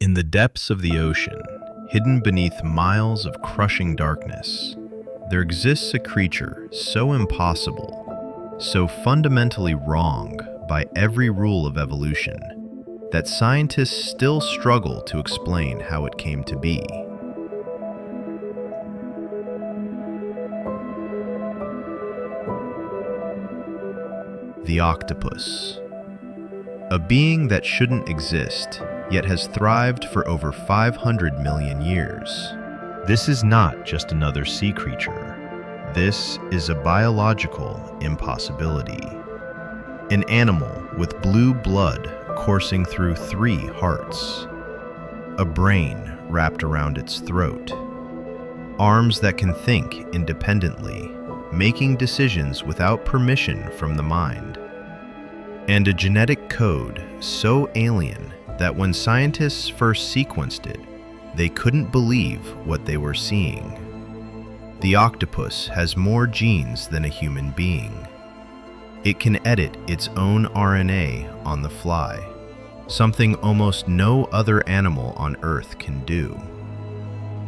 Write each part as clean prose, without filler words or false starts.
In the depths of the ocean, hidden beneath miles of crushing darkness, there exists a creature so impossible, so fundamentally wrong by every rule of evolution, that scientists still struggle to explain how it came to be. The octopus. A being that shouldn't exist, yet has thrived for over 500 million years. This is not just another sea creature. This is a biological impossibility. An animal with blue blood coursing through 3 hearts. A brain wrapped around its throat. Arms that can think independently, making decisions without permission from the mind. And a genetic code so alien that when scientists first sequenced it, they couldn't believe what they were seeing. The octopus has more genes than a human being. It can edit its own RNA on the fly, something almost no other animal on Earth can do.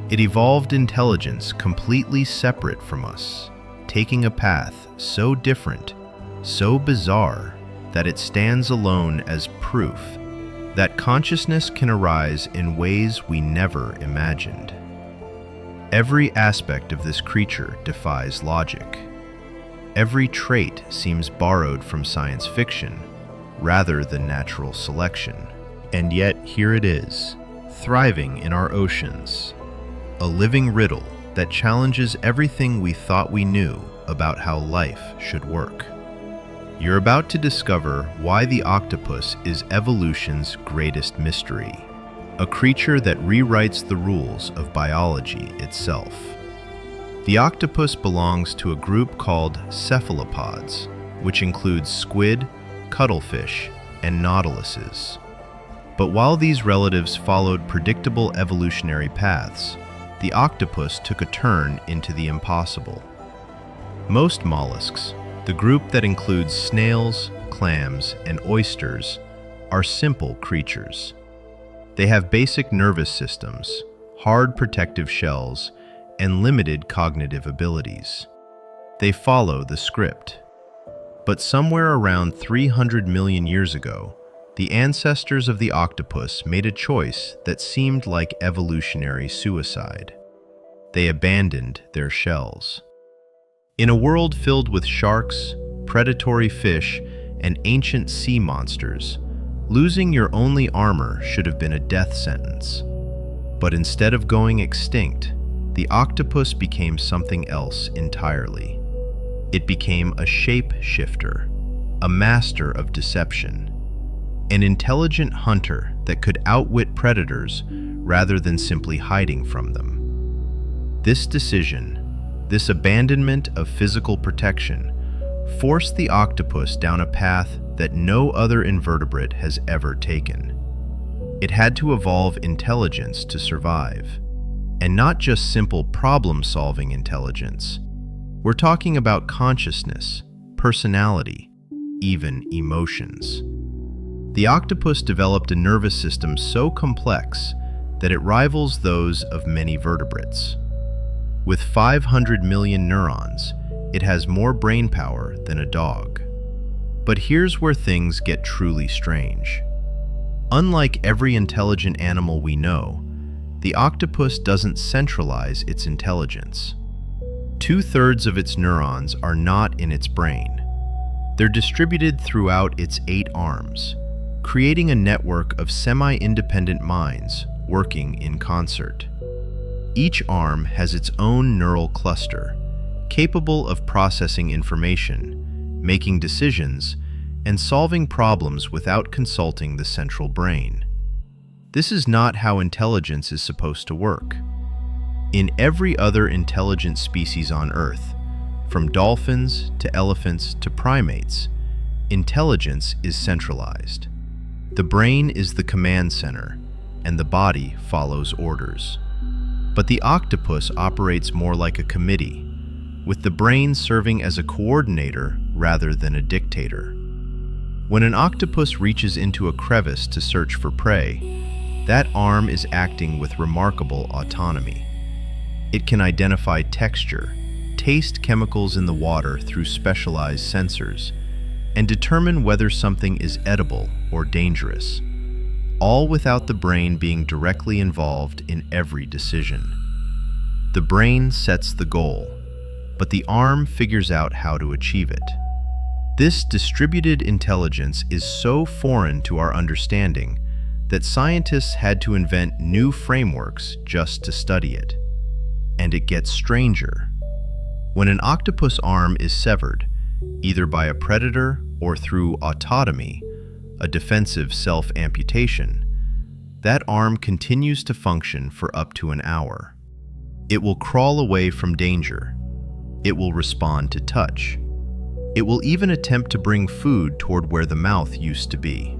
It evolved intelligence completely separate from us, taking a path so different, so bizarre, that it stands alone as proof that consciousness can arise in ways we never imagined. Every aspect of this creature defies logic. Every trait seems borrowed from science fiction rather than natural selection. And yet here it is, thriving in our oceans, a living riddle that challenges everything we thought we knew about how life should work. You're about to discover why the octopus is evolution's greatest mystery, a creature that rewrites the rules of biology itself. The octopus belongs to a group called cephalopods, which includes squid, cuttlefish, and nautiluses. But while these relatives followed predictable evolutionary paths, the octopus took a turn into the impossible. Most mollusks, the group that includes snails, clams, and oysters, are simple creatures. They have basic nervous systems, hard protective shells, and limited cognitive abilities. They follow the script. But somewhere around 300 million years ago, the ancestors of the octopus made a choice that seemed like evolutionary suicide. They abandoned their shells. In a world filled with sharks, predatory fish, and ancient sea monsters, losing your only armor should have been a death sentence. But instead of going extinct, the octopus became something else entirely. It became a shape-shifter, a master of deception, an intelligent hunter that could outwit predators rather than simply hiding from them. This decision, this abandonment of physical protection, forced the octopus down a path that no other invertebrate has ever taken. It had to evolve intelligence to survive, and not just simple problem-solving intelligence. We're talking about consciousness, personality, even emotions. The octopus developed a nervous system so complex that it rivals those of many vertebrates. With 500 million neurons, it has more brain power than a dog. But here's where things get truly strange. Unlike every intelligent animal we know, the octopus doesn't centralize its intelligence. 2/3 of its neurons are not in its brain. They're distributed throughout its 8 arms, creating a network of semi-independent minds working in concert. Each arm has its own neural cluster, capable of processing information, making decisions, and solving problems without consulting the central brain. This is not how intelligence is supposed to work. In every other intelligent species on Earth, from dolphins to elephants to primates, intelligence is centralized. The brain is the command center, and the body follows orders. But the octopus operates more like a committee, with the brain serving as a coordinator rather than a dictator. When an octopus reaches into a crevice to search for prey, That arm is acting with remarkable autonomy. It can identify texture, taste chemicals in the water through specialized sensors, and determine whether something is edible or dangerous, all without the brain being directly involved in every decision. The brain sets the goal, but the arm figures out how to achieve it. This distributed intelligence is so foreign to our understanding that scientists had to invent new frameworks just to study it. And it gets stranger. When an octopus arm is severed, either by a predator or through autotomy, a defensive self-amputation, that arm continues to function for up to an hour. It will crawl away from danger. It will respond to touch. It will even attempt to bring food toward where the mouth used to be.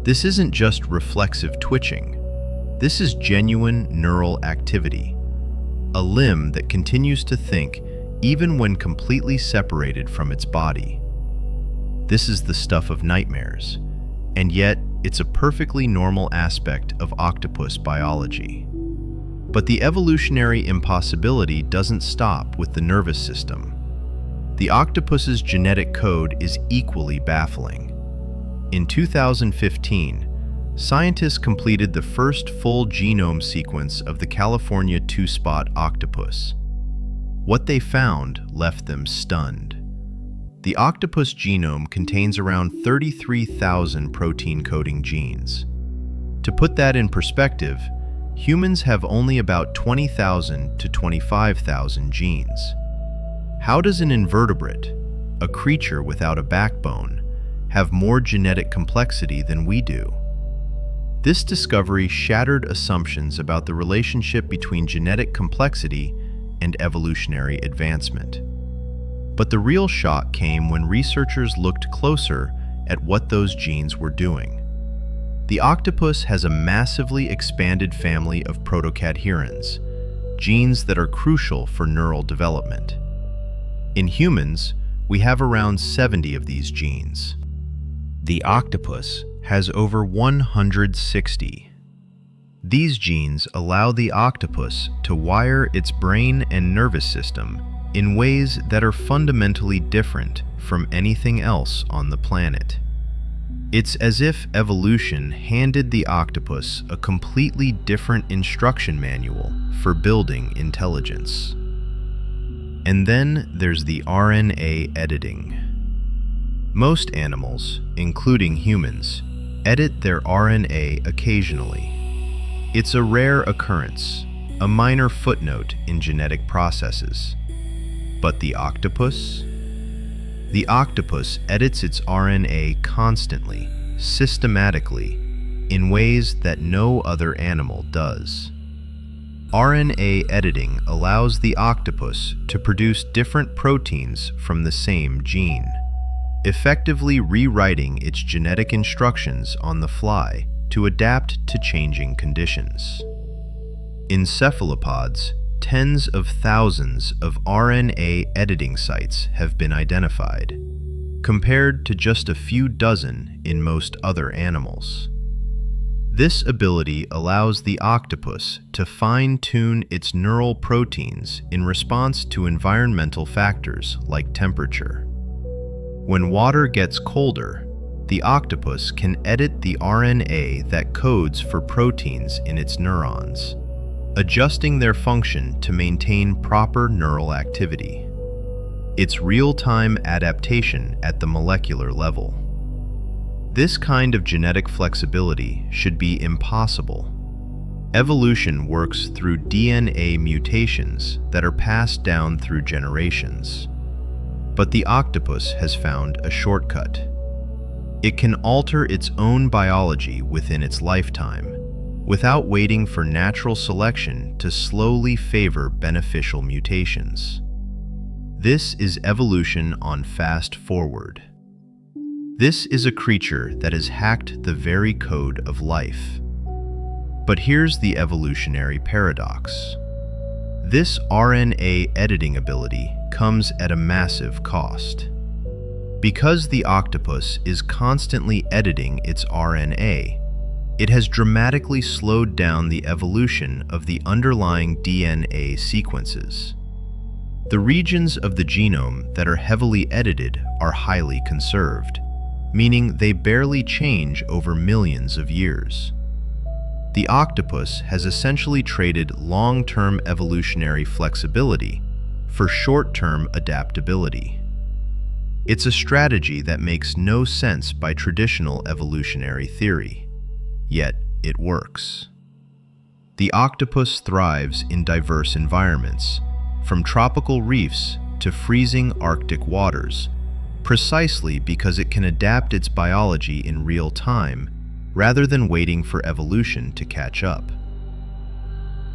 This isn't just reflexive twitching. This is genuine neural activity, a limb that continues to think even when completely separated from its body. This is the stuff of nightmares, and yet it's a perfectly normal aspect of octopus biology. But the evolutionary impossibility doesn't stop with the nervous system. The octopus's genetic code is equally baffling. In 2015, scientists completed the first full genome sequence of the California two-spot octopus. What they found left them stunned. The octopus genome contains around 33,000 protein-coding genes. To put that in perspective, humans have only about 20,000 to 25,000 genes. How does an invertebrate, a creature without a backbone, have more genetic complexity than we do? This discovery shattered assumptions about the relationship between genetic complexity and evolutionary advancement. But the real shock came when researchers looked closer at what those genes were doing. The octopus has a massively expanded family of protocadherins, genes that are crucial for neural development. In humans, we have around 70 of these genes. The octopus has over 160. These genes allow the octopus to wire its brain and nervous system in ways that are fundamentally different from anything else on the planet. It's as if evolution handed the octopus a completely different instruction manual for building intelligence. And then there's the RNA editing. Most animals, including humans, edit their RNA occasionally. It's a rare occurrence, a minor footnote in genetic processes. But the octopus? The octopus edits its RNA constantly, systematically, in ways that no other animal does. RNA editing allows the octopus to produce different proteins from the same gene, effectively rewriting its genetic instructions on the fly to adapt to changing conditions. In cephalopods, tens of thousands of RNA editing sites have been identified, compared to just a few dozen in most other animals. This ability allows the octopus to fine-tune its neural proteins in response to environmental factors like temperature. When water gets colder, the octopus can edit the RNA that codes for proteins in its neurons, adjusting their function to maintain proper neural activity. It's real-time adaptation at the molecular level. This kind of genetic flexibility should be impossible. Evolution works through DNA mutations that are passed down through generations. But the octopus has found a shortcut. It can alter its own biology within its lifetime, without waiting for natural selection to slowly favor beneficial mutations. This is evolution on fast forward. This is a creature that has hacked the very code of life. But here's the evolutionary paradox. This RNA editing ability comes at a massive cost. Because the octopus is constantly editing its RNA, It has dramatically slowed down the evolution of the underlying DNA sequences. The regions of the genome that are heavily edited are highly conserved, meaning they barely change over millions of years. The octopus has essentially traded long-term evolutionary flexibility for short-term adaptability. It's a strategy that makes no sense by traditional evolutionary theory, yet it works. The octopus thrives in diverse environments, from tropical reefs to freezing Arctic waters, precisely because it can adapt its biology in real time rather than waiting for evolution to catch up.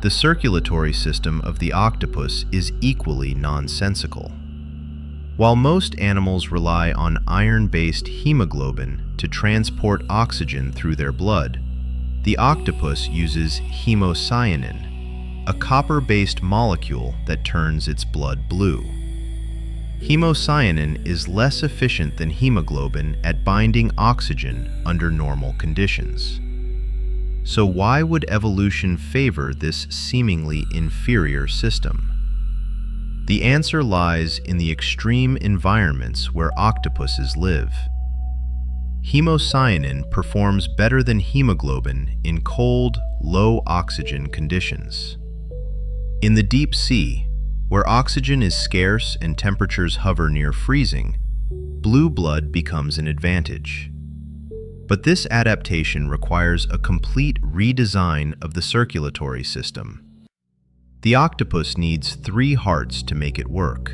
The circulatory system of the octopus is equally nonsensical. While most animals rely on iron-based hemoglobin to transport oxygen through their blood, the octopus uses hemocyanin, a copper-based molecule that turns its blood blue. Hemocyanin is less efficient than hemoglobin at binding oxygen under normal conditions. So why would evolution favor this seemingly inferior system? The answer lies in the extreme environments where octopuses live. Hemocyanin performs better than hemoglobin in cold, low-oxygen conditions. In the deep sea, where oxygen is scarce and temperatures hover near freezing, blue blood becomes an advantage. But this adaptation requires a complete redesign of the circulatory system. The octopus needs 3 hearts to make it work.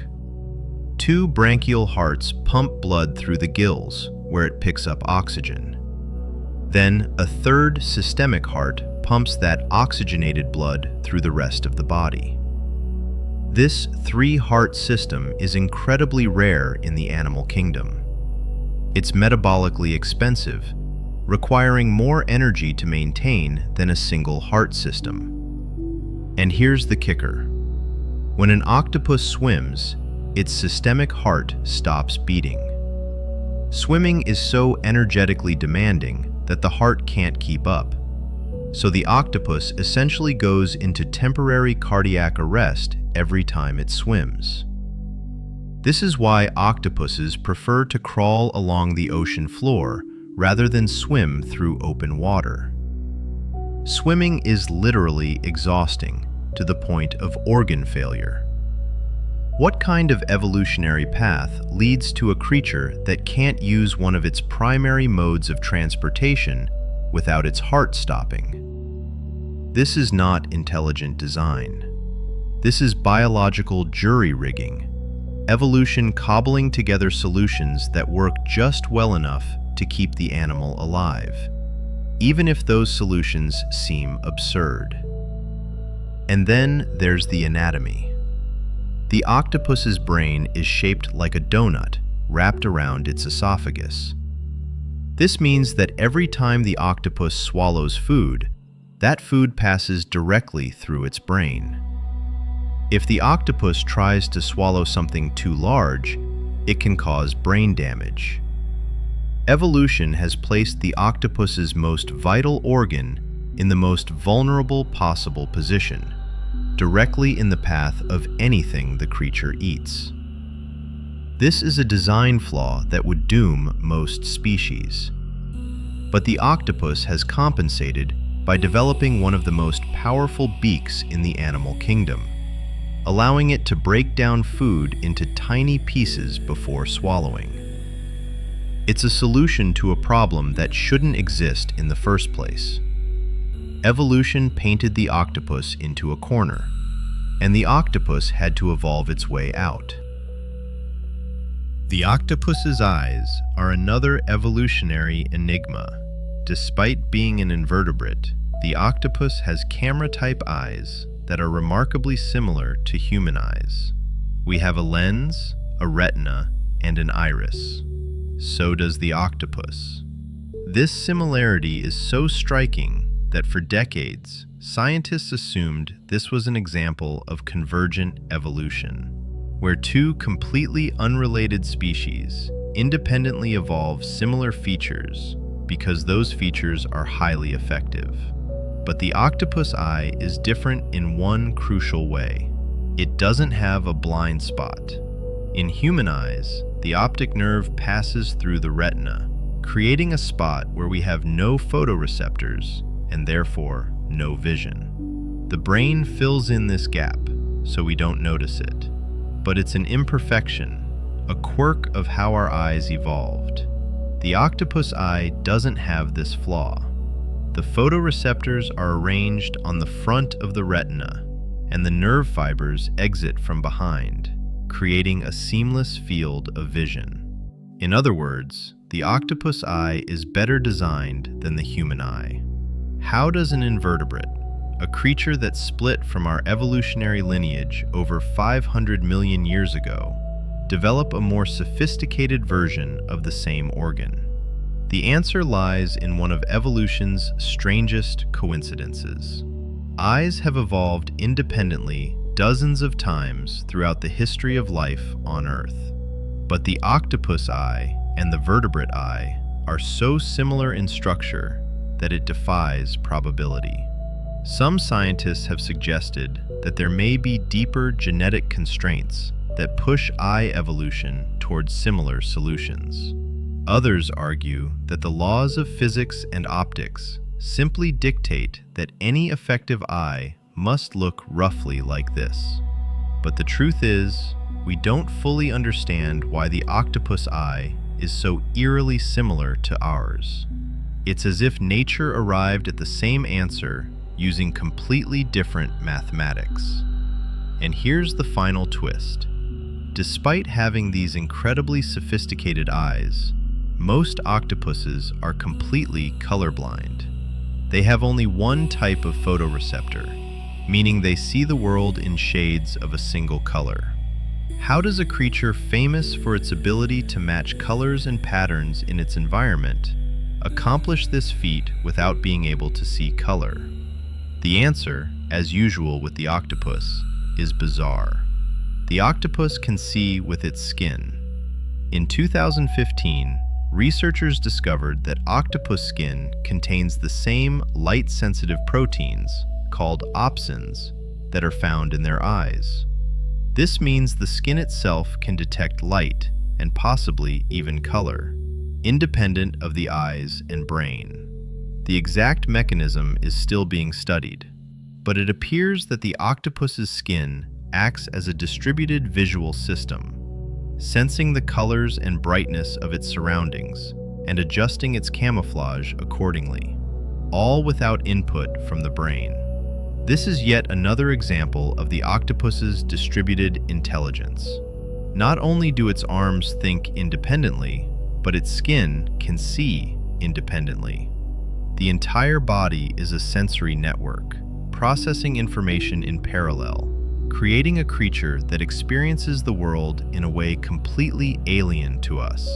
2 branchial hearts pump blood through the gills, where it picks up oxygen. Then a 3rd systemic heart pumps that oxygenated blood through the rest of the body. This 3-heart system is incredibly rare in the animal kingdom. It's metabolically expensive, requiring more energy to maintain than a single heart system. And here's the kicker. When an octopus swims, its systemic heart stops beating. Swimming is so energetically demanding that the heart can't keep up. So the octopus essentially goes into temporary cardiac arrest every time it swims. This is why octopuses prefer to crawl along the ocean floor rather than swim through open water. Swimming is literally exhausting to the point of organ failure. What kind of evolutionary path leads to a creature that can't use one of its primary modes of transportation without its heart stopping? This is not intelligent design. This is biological jury-rigging, evolution cobbling together solutions that work just well enough to keep the animal alive, even if those solutions seem absurd. And then there's the anatomy. The octopus's brain is shaped like a donut wrapped around its esophagus. This means that every time the octopus swallows food, that food passes directly through its brain. If the octopus tries to swallow something too large, it can cause brain damage. Evolution has placed the octopus's most vital organ in the most vulnerable possible position, directly in the path of anything the creature eats. This is a design flaw that would doom most species. But the octopus has compensated by developing one of the most powerful beaks in the animal kingdom, allowing it to break down food into tiny pieces before swallowing. It's a solution to a problem that shouldn't exist in the first place. Evolution painted the octopus into a corner, and the octopus had to evolve its way out. The octopus's eyes are another evolutionary enigma. Despite being an invertebrate, the octopus has camera-type eyes that are remarkably similar to human eyes. We have a lens, a retina, and an iris. So does the octopus. This similarity is so striking that for decades, scientists assumed this was an example of convergent evolution, where 2 completely unrelated species independently evolve similar features because those features are highly effective. But the octopus eye is different in one crucial way. It doesn't have a blind spot. In human eyes, the optic nerve passes through the retina, creating a spot where we have no photoreceptors and therefore no vision. The brain fills in this gap, so we don't notice it. But it's an imperfection, a quirk of how our eyes evolved. The octopus eye doesn't have this flaw. The photoreceptors are arranged on the front of the retina, and the nerve fibers exit from behind, creating a seamless field of vision. In other words, the octopus eye is better designed than the human eye. How does an invertebrate, a creature that split from our evolutionary lineage over 500 million years ago, develop a more sophisticated version of the same organ? The answer lies in one of evolution's strangest coincidences. Eyes have evolved independently dozens of times throughout the history of life on Earth. But the octopus eye and the vertebrate eye are so similar in structure that it defies probability. Some scientists have suggested that there may be deeper genetic constraints that push eye evolution towards similar solutions. Others argue that the laws of physics and optics simply dictate that any effective eye must look roughly like this. But the truth is, we don't fully understand why the octopus eye is so eerily similar to ours. It's as if nature arrived at the same answer using completely different mathematics. And here's the final twist. Despite having these incredibly sophisticated eyes, most octopuses are completely colorblind. They have only one type of photoreceptor, meaning they see the world in shades of a single color. How does a creature famous for its ability to match colors and patterns in its environment accomplish this feat without being able to see color? The answer, as usual with the octopus, is bizarre. The octopus can see with its skin. In 2015, researchers discovered that octopus skin contains the same light-sensitive proteins, called opsins, that are found in their eyes. This means the skin itself can detect light and possibly even color, independent of the eyes and brain. The exact mechanism is still being studied, but it appears that the octopus's skin acts as a distributed visual system, sensing the colors and brightness of its surroundings and adjusting its camouflage accordingly, all without input from the brain. This is yet another example of the octopus's distributed intelligence. Not only do its arms think independently, but its skin can see independently. The entire body is a sensory network, processing information in parallel, creating a creature that experiences the world in a way completely alien to us.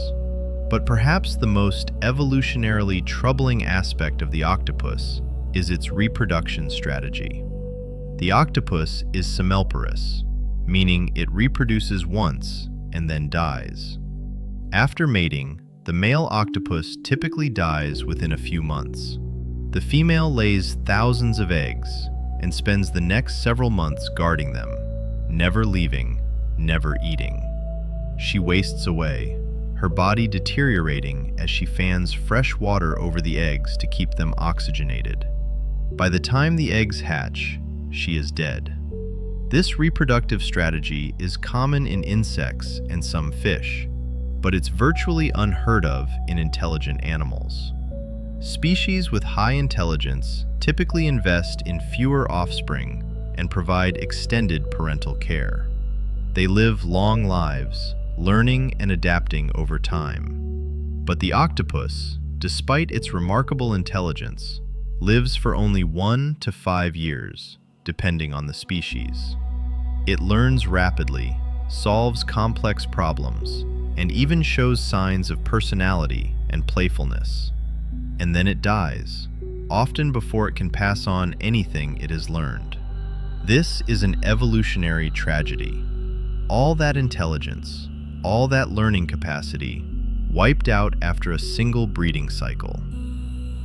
But perhaps the most evolutionarily troubling aspect of the octopus is its reproduction strategy. The octopus is semmelporous, meaning it reproduces once and then dies. After mating, the male octopus typically dies within a few months. The female lays thousands of eggs and spends the next several months guarding them, never leaving, never eating. She wastes away, her body deteriorating as she fans fresh water over the eggs to keep them oxygenated. By the time the eggs hatch, she is dead. This reproductive strategy is common in insects and some fish, but it's virtually unheard of in intelligent animals. Species with high intelligence typically invest in fewer offspring and provide extended parental care. They live long lives, learning and adapting over time. But the octopus, despite its remarkable intelligence, lives for only 1 to 5 years, depending on the species. It learns rapidly, solves complex problems, and even shows signs of personality and playfulness. And then it dies, often before it can pass on anything it has learned. This is an evolutionary tragedy. All that intelligence, all that learning capacity, wiped out after a single breeding cycle.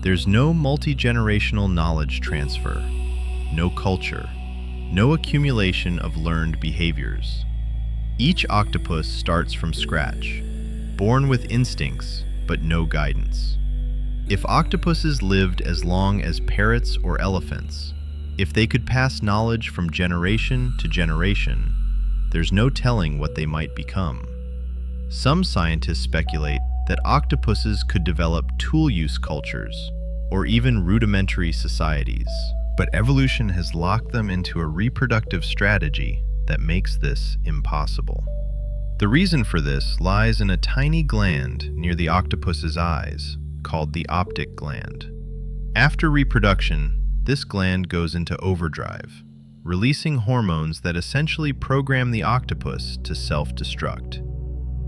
There's no multi-generational knowledge transfer, no culture, no accumulation of learned behaviors. Each octopus starts from scratch, born with instincts but no guidance. If octopuses lived as long as parrots or elephants, if they could pass knowledge from generation to generation, there's no telling what they might become. Some scientists speculate that octopuses could develop tool-use cultures or even rudimentary societies. But evolution has locked them into a reproductive strategy that makes this impossible. The reason for this lies in a tiny gland near the octopus's eyes, called the optic gland. After reproduction, this gland goes into overdrive, releasing hormones that essentially program the octopus to self-destruct.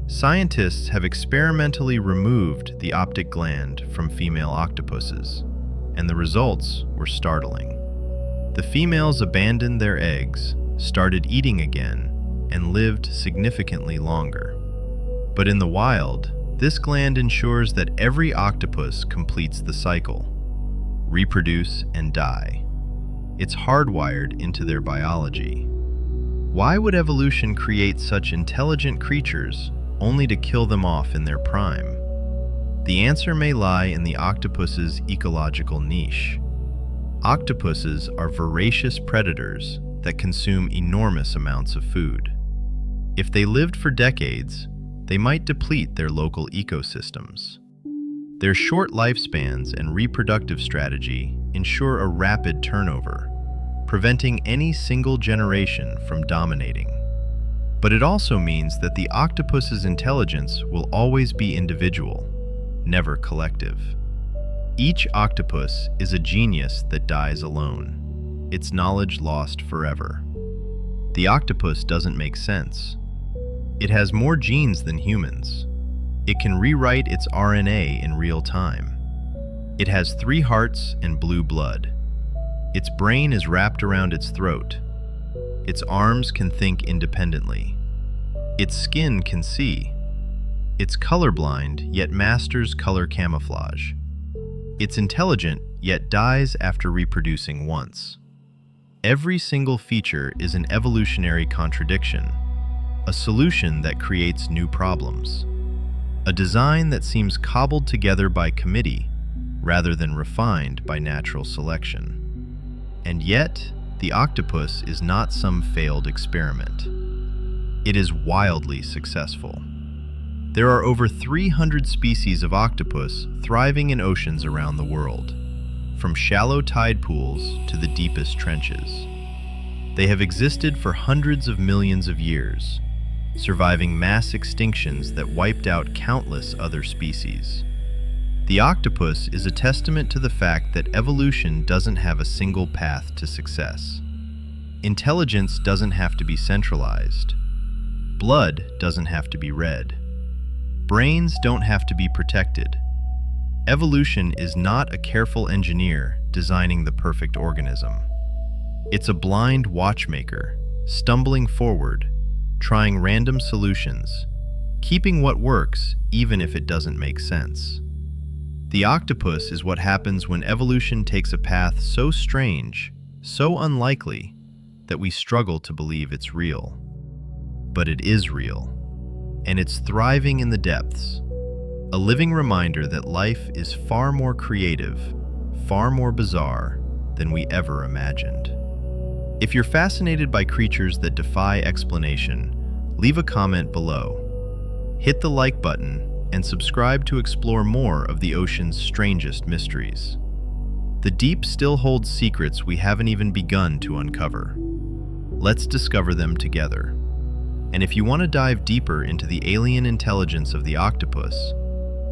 Scientists have experimentally removed the optic gland from female octopuses, and the results were startling. The females abandoned their eggs, started eating again, and lived significantly longer. But in the wild, this gland ensures that every octopus completes the cycle, reproduce and die. It's hardwired into their biology. Why would evolution create such intelligent creatures only to kill them off in their prime? The answer may lie in the octopus's ecological niche. Octopuses are voracious predators that consume enormous amounts of food. If they lived for decades, they might deplete their local ecosystems. Their short lifespans and reproductive strategy ensure a rapid turnover, preventing any single generation from dominating. But it also means that the octopus's intelligence will always be individual, never collective. Each octopus is a genius that dies alone, its knowledge lost forever. The octopus doesn't make sense. It has more genes than humans. It can rewrite its RNA in real time. It has 3 hearts and blue blood. Its brain is wrapped around its throat. Its arms can think independently. Its skin can see. It's colorblind, yet masters color camouflage. It's intelligent, yet dies after reproducing once. Every single feature is an evolutionary contradiction, a solution that creates new problems, a design that seems cobbled together by committee rather than refined by natural selection. And yet, the octopus is not some failed experiment. It is wildly successful. There are over 300 species of octopus thriving in oceans around the world, from shallow tide pools to the deepest trenches. They have existed for hundreds of millions of years, surviving mass extinctions that wiped out countless other species. The octopus is a testament to the fact that evolution doesn't have a single path to success. Intelligence doesn't have to be centralized. Blood doesn't have to be red. Brains don't have to be protected. Evolution is not a careful engineer designing the perfect organism. It's a blind watchmaker, stumbling forward, trying random solutions, keeping what works even if it doesn't make sense. The octopus is what happens when evolution takes a path so strange, so unlikely, that we struggle to believe it's real. But it is real, and it's thriving in the depths, a living reminder that life is far more creative, far more bizarre than we ever imagined. If you're fascinated by creatures that defy explanation, leave a comment below. Hit the like button and subscribe to explore more of the ocean's strangest mysteries. The deep still holds secrets we haven't even begun to uncover. Let's discover them together. And if you want to dive deeper into the alien intelligence of the octopus,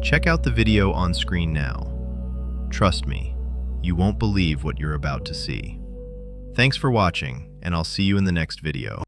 check out the video on screen now. Trust me, you won't believe what you're about to see. Thanks for watching, and I'll see you in the next video.